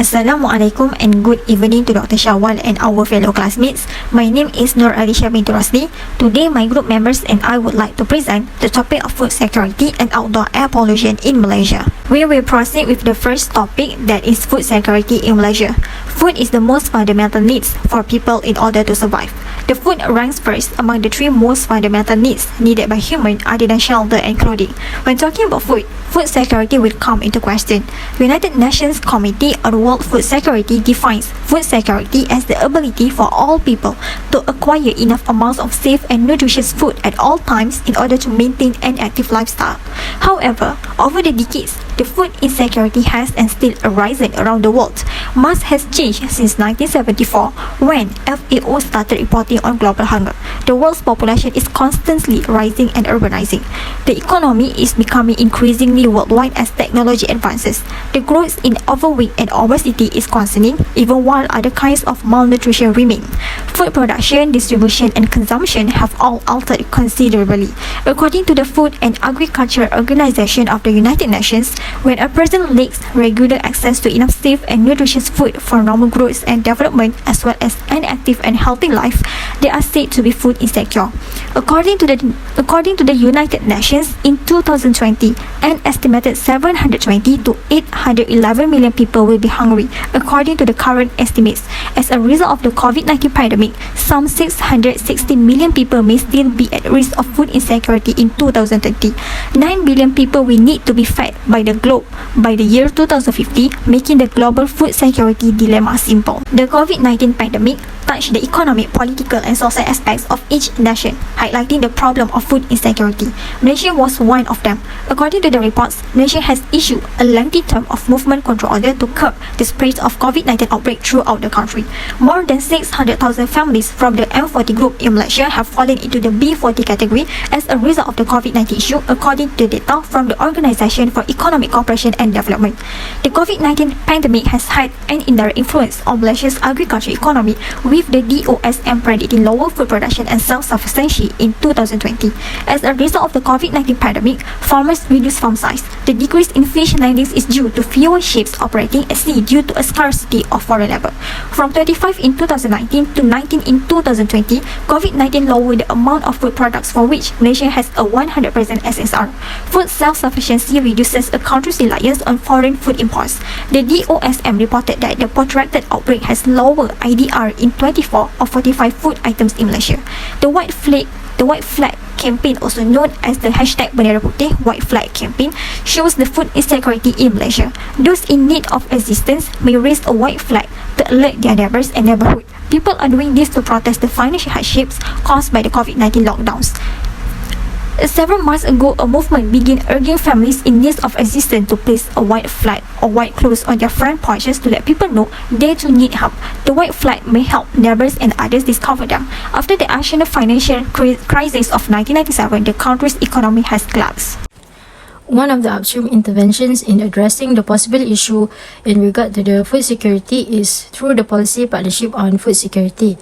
Assalamualaikum and good evening to Dr. Shawwal and our fellow classmates. My name is Alieshah binti Rosli. Today, my group members and I would like to present the topic of food security and outdoor air pollution in Malaysia. We will proceed with the first topic, that is food security in Malaysia. Food is the most fundamental needs for people in order to survive. The food ranks first among the three most fundamental needs needed by humans other than shelter and clothing. When talking about food security will come into question. United Nations Committee on World Food Security defines food security as the ability for all people to acquire enough amounts of safe and nutritious food at all times in order to maintain an active lifestyle. However, over the decades, the food insecurity has and still arisen around the world. Much has changed since 1974 when FAO started reporting on global hunger. The world's population is constantly rising and urbanizing. The economy is becoming increasingly worldwide as technology advances. The growth in overweight and obesity is concerning, even while other kinds of malnutrition remain. Food production, distribution, and consumption have all altered considerably. According to the Food and Agriculture Organization of the United Nations, when a person lacks regular access to enough safe and nutritious food for normal growth and development, as well as an active and healthy life, they are said to be food insecure. According to the United Nations, in 2020, an estimated 720 to 811 million people will be hungry, according to the current estimates. As a result of the COVID-19 pandemic, some 660 million people may still be at risk of food insecurity in 2030. 9 billion people will need to be fed by the globe by the year 2050, making the global food security dilemma simple. The COVID-19 pandemic touched the economic, political, and social aspects of each nation, highlighting the problem of food insecurity. Malaysia was one of them. According to the reports, Malaysia has issued a lengthy term of movement control order to curb the spread of COVID-19 outbreak throughout the country. More than 600,000 families from the M40 group in Malaysia have fallen into the B40 category as a result of the COVID-19 issue, according to data from the Organisation for Economic Cooperation and Development. The COVID-19 pandemic has had an indirect influence on Malaysia's agriculture economy, with the DOSM predicting lower food production and self-sufficiency in 2020. As a result of the COVID-19 pandemic, farmers reduced farm size. The decrease in fish landings is due to fewer ships operating at sea due to a scarcity of foreign labor. From 25 in 2019 to 19 in 2020, COVID-19 lowered the amount of food products for which Malaysia has a 100% SSR. Food self-sufficiency reduces a country's reliance on foreign food imports. The DOSM reported that the protracted outbreak has lowered IDR in 24 of 45 food items in Malaysia. The White Flag campaign, also known as the hashtag Bendera Putih White Flag campaign, shows the food insecurity in Malaysia. Those in need of assistance may raise a white flag to alert their neighbors and neighborhood. People are doing this to protest the financial hardships caused by the COVID-19 lockdowns. Several months ago, a movement began urging families in need of assistance to place a white flag or white clothes on their front porches to let people know they too need help. The white flag may help neighbors and others discover them. After the national financial crisis of 1997, the country's economy has collapsed. One of the upstream interventions in addressing the possible issue in regard to the food security is through the Policy Partnership on Food Security,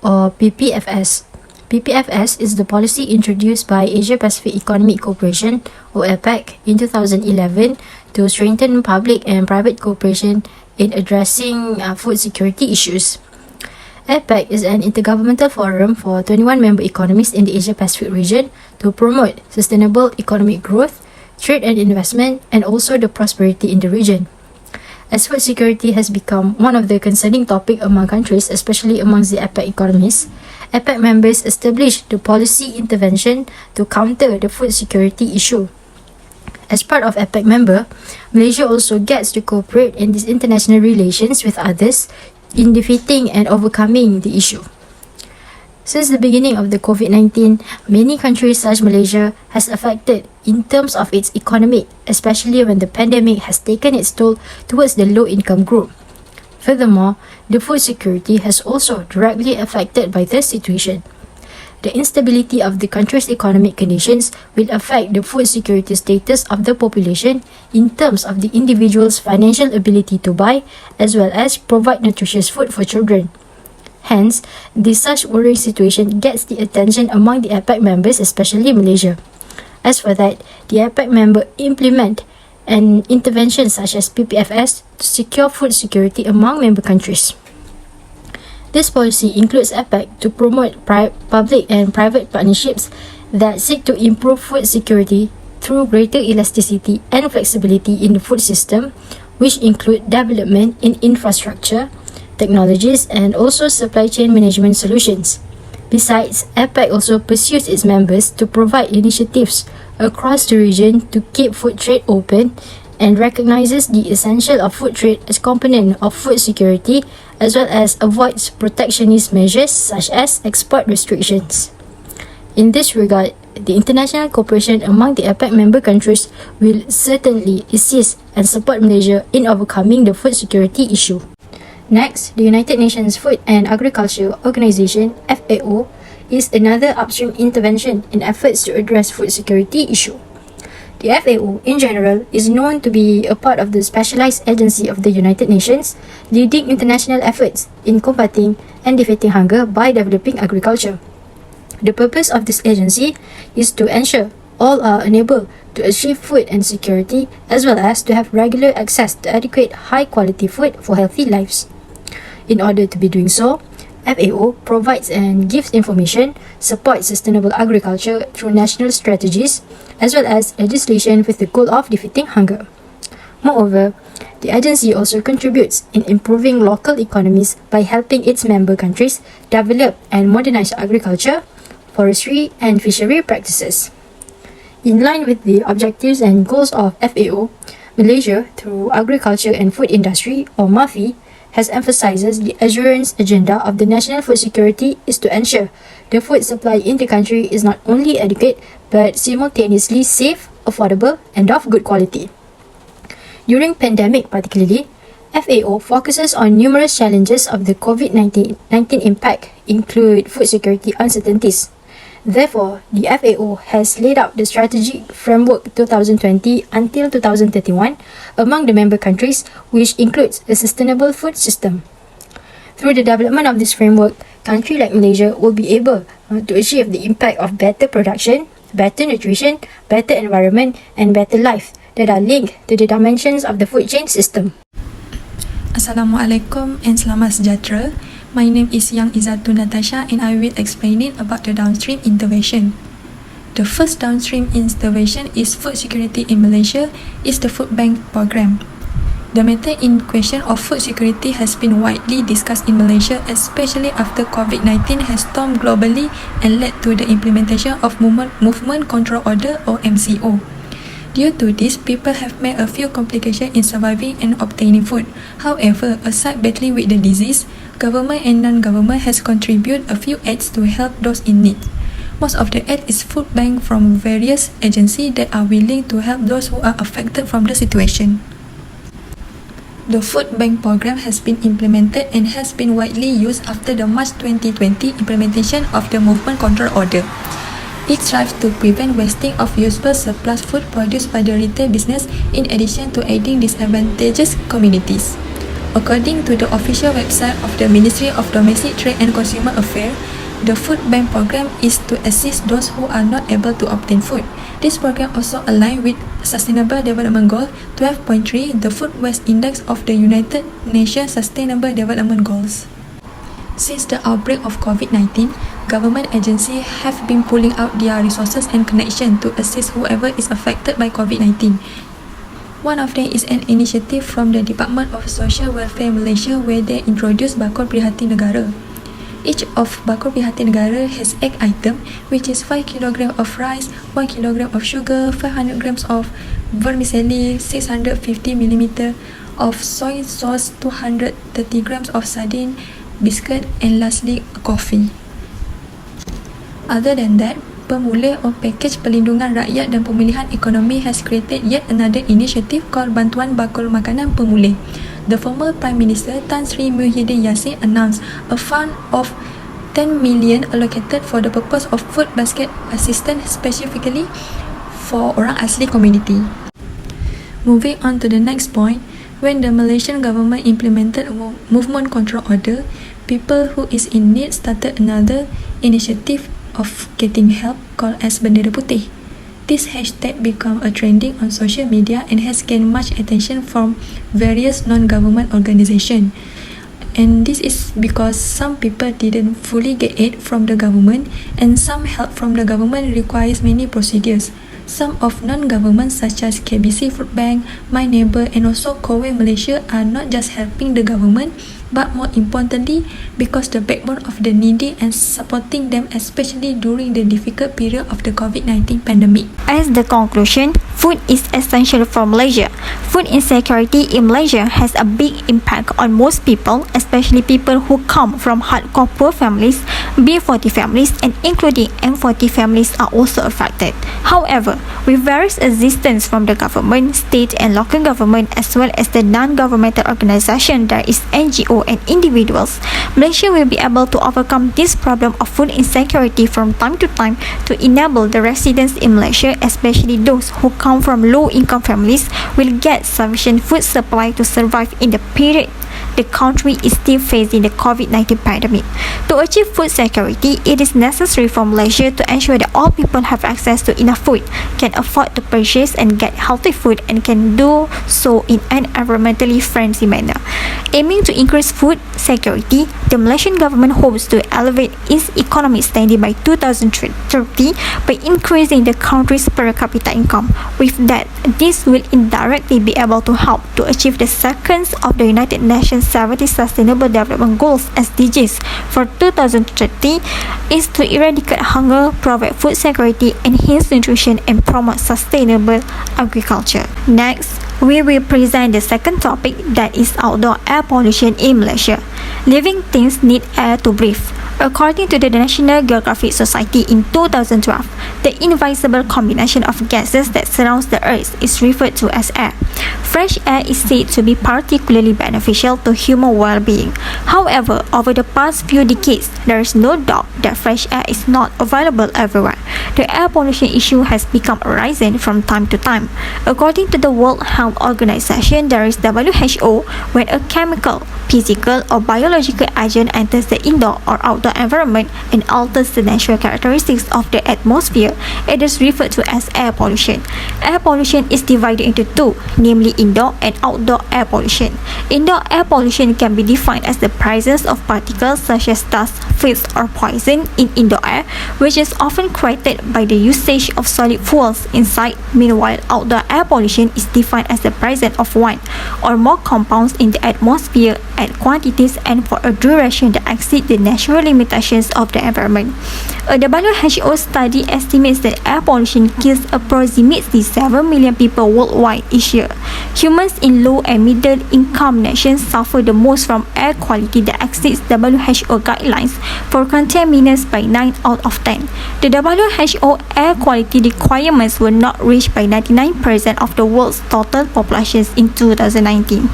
or PPFS. PPFS is the policy introduced by Asia Pacific Economic Cooperation, or APEC, in 2011 to strengthen public and private cooperation in addressing food security issues. APEC is an intergovernmental forum for 21 member economies in the Asia Pacific region to promote sustainable economic growth, trade and investment, and also the prosperity in the region. As food security has become one of the concerning topics among countries, especially amongst the APEC economies, APEC members established the policy intervention to counter the food security issue. As part of APEC member, Malaysia also gets to cooperate in these international relations with others in defeating and overcoming the issue. Since the beginning of the COVID-19, many countries such as Malaysia has affected in terms of its economy, especially when the pandemic has taken its toll towards the low-income group. Furthermore, the food security has also directly affected by this situation. The instability of the country's economic conditions will affect the food security status of the population in terms of the individual's financial ability to buy as well as provide nutritious food for children. Hence, this such worrying situation gets the attention among the APEC members, especially Malaysia. As for that, the APEC member implement and interventions such as PPFS to secure food security among member countries. This policy includes APEC to promote public and private partnerships that seek to improve food security through greater elasticity and flexibility in the food system, which include development in infrastructure, technologies, and also supply chain management solutions. Besides, APEC also pursues its members to provide initiatives across the region to keep food trade open and recognizes the essential of food trade as component of food security, as well as avoids protectionist measures such as export restrictions. In this regard, the international cooperation among the APEC member countries will certainly assist and support Malaysia in overcoming the food security issue. Next, the United Nations Food and Agriculture Organization (FAO) is another upstream intervention in efforts to address food security issue. The FAO, in general, is known to be a part of the specialized agency of the United Nations, leading international efforts in combating and defeating hunger by developing agriculture. The purpose of this agency is to ensure all are enabled to achieve food and security, as well as to have regular access to adequate high-quality food for healthy lives. In order to be doing so, FAO provides and gives information, supports sustainable agriculture through national strategies, as well as legislation with the goal of defeating hunger. Moreover, the agency also contributes in improving local economies by helping its member countries develop and modernize agriculture, forestry, and fishery practices. In line with the objectives and goals of FAO, Malaysia, through Agriculture and Food Industry, or MAFI, has emphasizes the assurance agenda of the national food security is to ensure the food supply in the country is not only adequate but simultaneously safe, affordable, and of good quality. During pandemic particularly, FAO focuses on numerous challenges of the COVID-19 impact, include food security uncertainties. Therefore, the FAO has laid out the strategic framework 2020 until 2031 among the member countries, which includes a sustainable food system. Through the development of this framework, countries like Malaysia will be able to achieve the impact of better production, better nutrition, better environment, and better life that are linked to the dimensions of the food chain system. Assalamualaikum and selamat sejahtera. My name is Yang IZATUL NATASHA and I will explaining about the downstream intervention. The first downstream intervention is food security in Malaysia is the food bank program. The matter in question of food security has been widely discussed in Malaysia, especially after COVID-19 has stormed globally and led to the implementation of Movement Control Order or MCO. Due to this, people have made a few complications in surviving and obtaining food. However, aside battling with the disease, government and non-government has contributed a few aids to help those in need. Most of the aid is food bank from various agencies that are willing to help those who are affected from the situation. The food bank program has been implemented and has been widely used after the March 2020 implementation of the Movement Control Order. It strives to prevent wasting of usable surplus food produced by the retail business in addition to aiding disadvantaged communities. According to the official website of the Ministry of Domestic Trade and Consumer Affairs, the food bank program is to assist those who are not able to obtain food. This program also aligns with Sustainable Development Goal 12.3, the Food Waste Index of the United Nations Sustainable Development Goals. Since the outbreak of COVID-19, government agencies have been pulling out their resources and connection to assist whoever is affected by COVID-19. One of them is an initiative from the Department of Social Welfare Malaysia where they introduced Bakul Prihatin Negara. Each of Bakul Prihatin Negara has 8 items, which is 5 kg of rice, 1 kg of sugar, 500 grams of vermicelli, 650 ml of soy sauce, 230 grams of sardine, biscuit, and lastly, coffee. Other than that, Pemulih or Package Perlindungan Rakyat dan Pemulihan Ekonomi has created yet another initiative called Bantuan Bakul Makanan Pemulih. The former Prime Minister Tan Sri Muhyiddin Yassin announced a fund of 10 million allocated for the purpose of food basket assistance specifically for orang asli community. Moving on to the next point, when the Malaysian government implemented a movement control order, people who is in need started another initiative of getting help called as Bendera Putih. This hashtag became a trending on social media and has gained much attention from various non-government organizations. And this is because some people didn't fully get aid from the government, and some help from the government requires many procedures. Some of non-government such as KBC Food Bank, My Neighbor and also Kowe Malaysia are not just helping the government, but more importantly because the backbone of the needy and supporting them, especially during the difficult period of the COVID-19 pandemic. As the conclusion, food is essential for Malaysia. Food insecurity in Malaysia has a big impact on most people, especially people who come from hardcore poor families. B40 families and including M40 families are also affected. However, with various assistance from the government, state and local government as well as the non-governmental organisation, that is NGO and individuals, Malaysia will be able to overcome this problem of food insecurity from time to time to enable the residents in Malaysia, especially those who come from low-income families, will get sufficient food supply to survive in the period the country is still facing the COVID-19 pandemic. To achieve food security, it is necessary for Malaysia to ensure that all people have access to enough food, can afford to purchase and get healthy food, and can do so in an environmentally friendly manner. Aiming to increase food security, the Malaysian government hopes to elevate its economic standing by 2030 by increasing the country's per capita income. With that, this will indirectly be able to help to achieve the seconds of the United Nations 70 Sustainable Development Goals (SDGs) for 2030 is to eradicate hunger, provide food security, enhance nutrition, and promote sustainable agriculture. Next, we will present the second topic, that is outdoor air pollution in Malaysia. Living things need air to breathe. According to the National Geographic Society in 2012, the invisible combination of gases that surrounds the Earth is referred to as air. Fresh air is said to be particularly beneficial to human well-being. However, over the past few decades, there is no doubt that fresh air is not available everywhere. The air pollution issue has become rising from time to time. According to the World Health Organization, there is WHO, when a chemical, physical or biological agent enters the indoor or outdoor environment and alters the natural characteristics of the atmosphere, it is referred to as air pollution. Air pollution is divided into two, namely indoor and outdoor air pollution. Indoor air pollution can be defined as the presence of particles such as dust, filth or poison in indoor air, which is often created by the usage of solid fuels inside. Meanwhile, outdoor air pollution is defined as the presence of one or more compounds in the atmosphere at quantities and for a duration that exceed the natural limitations of the environment. A WHO study estimates that air pollution kills approximately 7 million people worldwide each year. Humans in low and middle income nations suffer the most from air quality that exceeds WHO guidelines for contaminants by 9 out of 10. The WHO air quality requirements were not reached by 99% of the world's total populations in 2019.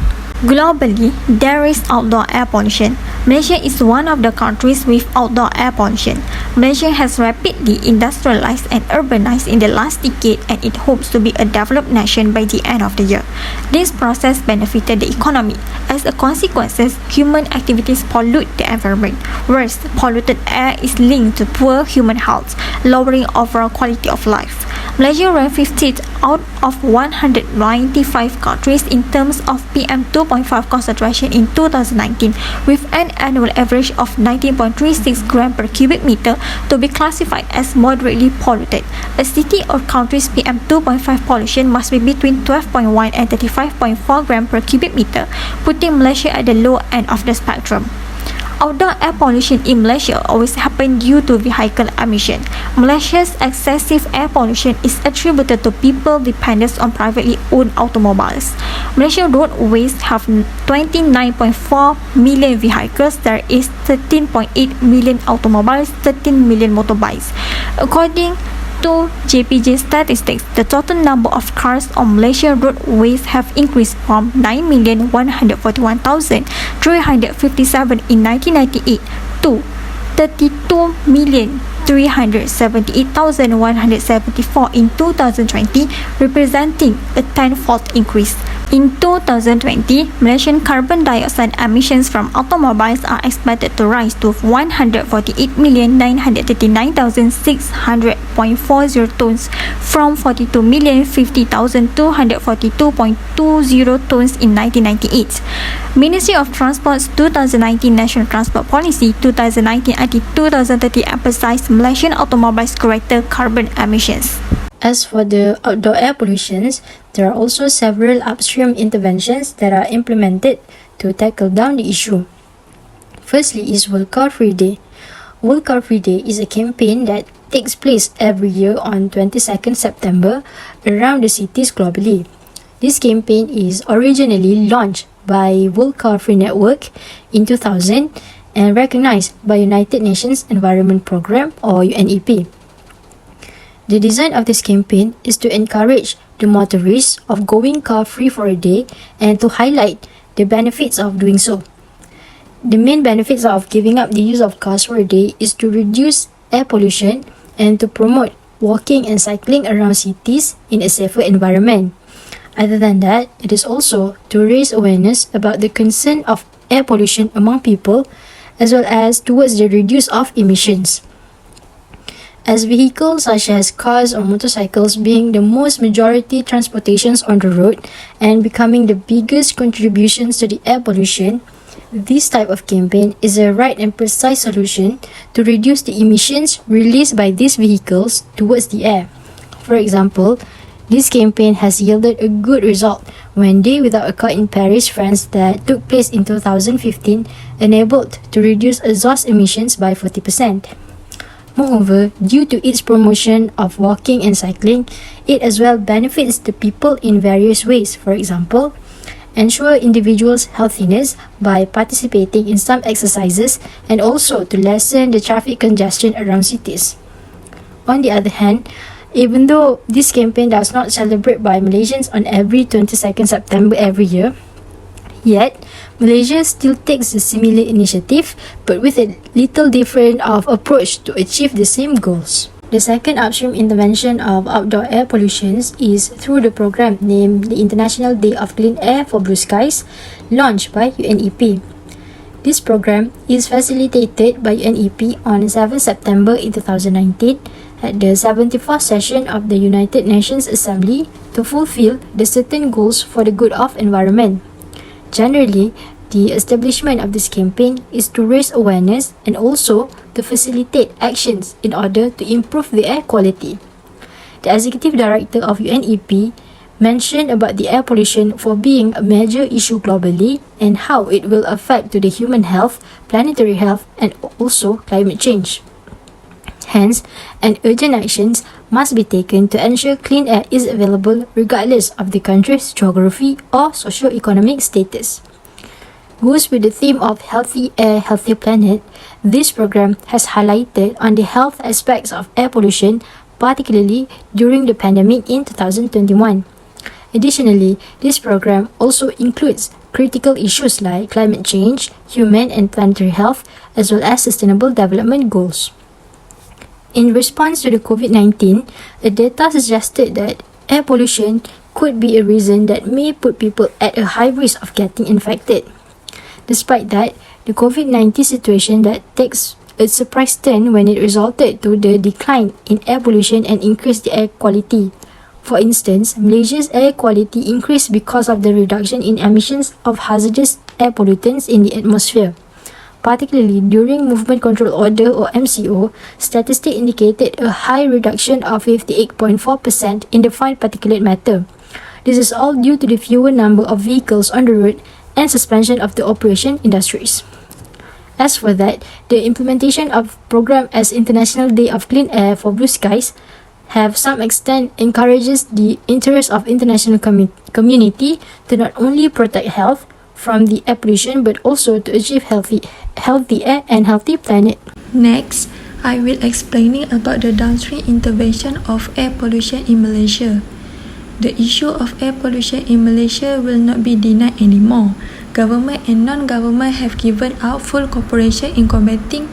Globally, there is outdoor air pollution. Malaysia is one of the countries with outdoor air pollution. Malaysia has rapidly industrialized and urbanized in the last decade, and it hopes to be a developed nation by the end of the year. This process benefited the economy. As a consequence, human activities pollute the environment. Worse, polluted air is linked to poor human health, lowering overall quality of life. Malaysia ranked 50th out of 195 countries in terms of PM2.5 concentration in 2019, with an annual average of 19.36 gram per cubic meter to be classified as moderately polluted. A city or country's PM2.5 pollution must be between 12.1 and 35.4 gram per cubic meter, putting Malaysia at the low end of the spectrum. Outdoor air pollution in Malaysia always happens due to vehicle emission. Malaysia's excessive air pollution is attributed to people dependent on privately owned automobiles. Malaysian roadways have 29.4 million vehicles. There is 13.8 million automobiles, 13 million motorbikes. According to JPJ statistics, the total number of cars on Malaysian roadways have increased from 9,141,357 in 1998 to 32,378,174 in 2020, representing a tenfold increase. In 2020, Malaysian carbon dioxide emissions from automobiles are expected to rise to 148,939,600.40 tons from 42,050,242.20 tons in 1998. Ministry of Transport's 2019 National Transport Policy 2019-2030 emphasized Malaysian automobiles' greater carbon emissions. As for the outdoor air pollutions, there are also several upstream interventions that are implemented to tackle down the issue. Firstly is World Car Free Day. World Car Free Day is a campaign that takes place every year on 22nd September around the cities globally. This campaign is originally launched by World Car Free Network in 2000 and recognized by United Nations Environment Programme or UNEP. The design of this campaign is to encourage the motorists of going car-free for a day and to highlight the benefits of doing so. The main benefits of giving up the use of cars for a day is to reduce air pollution and to promote walking and cycling around cities in a safer environment. Other than that, it is also to raise awareness about the concern of air pollution among people as well as towards the reduce of emissions. As vehicles such as cars or motorcycles being the most majority transportations on the road and becoming the biggest contributions to the air pollution, this type of campaign is a right and precise solution to reduce the emissions released by these vehicles towards the air. For example, this campaign has yielded a good result when Day Without a Car in Paris, France that took place in 2015 enabled to reduce exhaust emissions by 40%. Moreover, due to its promotion of walking and cycling, it as well benefits the people in various ways. For example, ensure individuals' healthiness by participating in some exercises and also to lessen the traffic congestion around cities. On the other hand, even though this campaign does not celebrate by Malaysians on every 22nd September every year, yet Malaysia still takes a similar initiative but with a little different of approach to achieve the same goals. The second upstream intervention of outdoor air pollutions is through the program named the International Day of Clean Air for Blue Skies, launched by UNEP. This program is facilitated by UNEP on 7 September in 2019 at the 74th session of the United Nations Assembly to fulfill the certain goals for the good of environment. Generally, the establishment of this campaign is to raise awareness and also to facilitate actions in order to improve the air quality. The Executive Director of UNEP mentioned about the air pollution for being a major issue globally and how it will affect to the human health, planetary health and also climate change. Hence, an urgent actions must be taken to ensure clean air is available regardless of the country's geography or socio-economic status. Goes with the theme of Healthy Air, Healthy Planet, this program has highlighted on the health aspects of air pollution, particularly during the pandemic in 2021. Additionally, this program also includes critical issues like climate change, human and planetary health, as well as sustainable development goals. In response to the COVID-19, the data suggested that air pollution could be a reason that may put people at a high risk of getting infected. Despite that, the COVID-19 situation that takes a surprise turn when it resulted to the decline in air pollution and increased the air quality. For instance, Malaysia's air quality increased because of the reduction in emissions of hazardous air pollutants in the atmosphere. Particularly during Movement Control Order or MCO, statistics indicated a high reduction of 58.4% in the fine particulate matter. This is all due to the fewer number of vehicles on the road and suspension of the operation industries. As for that, the implementation of program as International Day of Clean Air for Blue Skies have some extent encourages the interest of international community to not only protect health from the air pollution but also to achieve healthy air and healthy planet. Next, I will explaining about the downstream intervention of air pollution in Malaysia. The issue of air pollution in Malaysia will not be denied anymore. Government and non-government have given out full cooperation in combating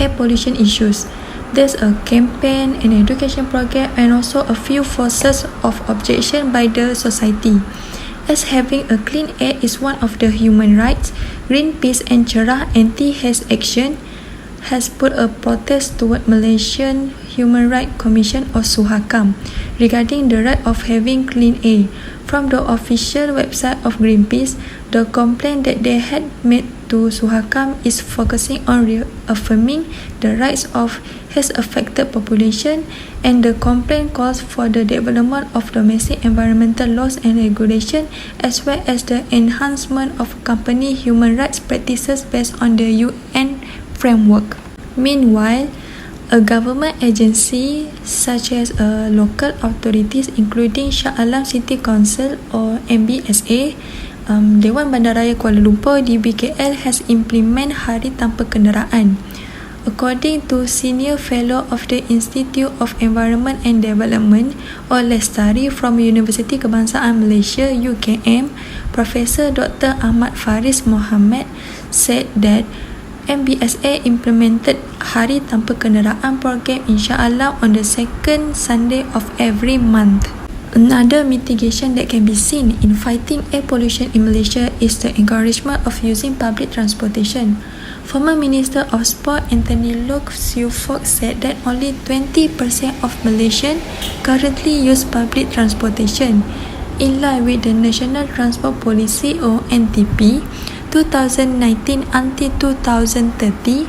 air pollution issues. There's a campaign, an education program and also a few forces of objection by the society. As having a clean air is one of the human rights, Greenpeace and Cerah Anti-Haze Action has put a protest toward Malaysian Human Rights Commission or SUHAKAM regarding the right of having clean air. From the official website of Greenpeace, the complaint that they had made to SUHAKAM is focusing on reaffirming the rights of haze-affected population, and the complaint calls for the development of domestic environmental laws and regulation, as well as the enhancement of company human rights practices based on the UN framework. Meanwhile, a government agency such as local authorities including Shah Alam City Council or MBSA, Dewan Bandaraya Kuala Lumpur DBKL has implement Hari Tanpa Kenderaan. According to Senior Fellow of the Institute of Environment and Development or Lestari from Universiti Kebangsaan Malaysia UKM, Professor Dr. Ahmad Faris Mohamad said that MBSA implemented Hari Tanpa Kenderaan program insya-Allah on the second Sunday of every month. Another mitigation that can be seen in fighting air pollution in Malaysia is the encouragement of using public transportation. Former Minister of Sport Anthony Loke Siu Fok said that only 20% of Malaysians currently use public transportation. In line with the National Transport Policy or NTP 2019 until 2030,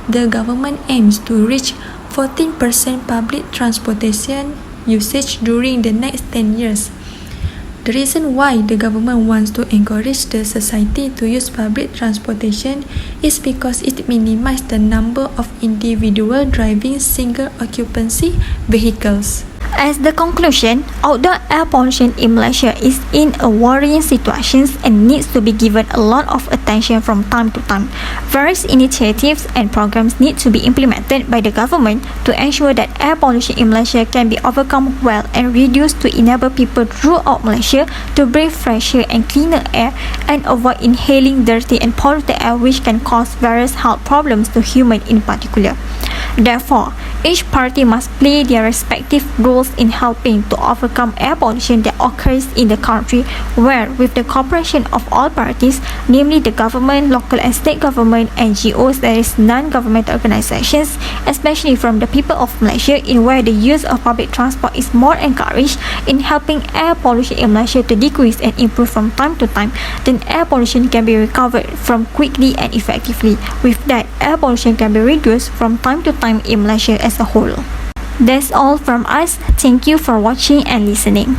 the government aims to reach 14% public transportation usage during the next 10 years. The reason why the government wants to encourage the society to use public transportation is because it minimizes the number of individual driving single occupancy vehicles. As the conclusion, outdoor air pollution in Malaysia is in a worrying situation and needs to be given a lot of attention from time to time. Various initiatives and programs need to be implemented by the government to ensure that air pollution in Malaysia can be overcome well and reduced to enable people throughout Malaysia to breathe fresher and cleaner air and avoid inhaling dirty and polluted air, which can cause various health problems to humans in particular. Therefore, each party must play their respective roles in helping to overcome air pollution that occurs in the country, where with the cooperation of all parties, namely the government, local and state government, NGOs, that is non-governmental organizations, especially from the people of Malaysia, in where the use of public transport is more encouraged in helping air pollution in Malaysia to decrease and improve from time to time, then air pollution can be recovered from quickly and effectively. With that, air pollution can be reduced from time to time in Malaysia as a whole. That's all from us. Thank you for watching and listening.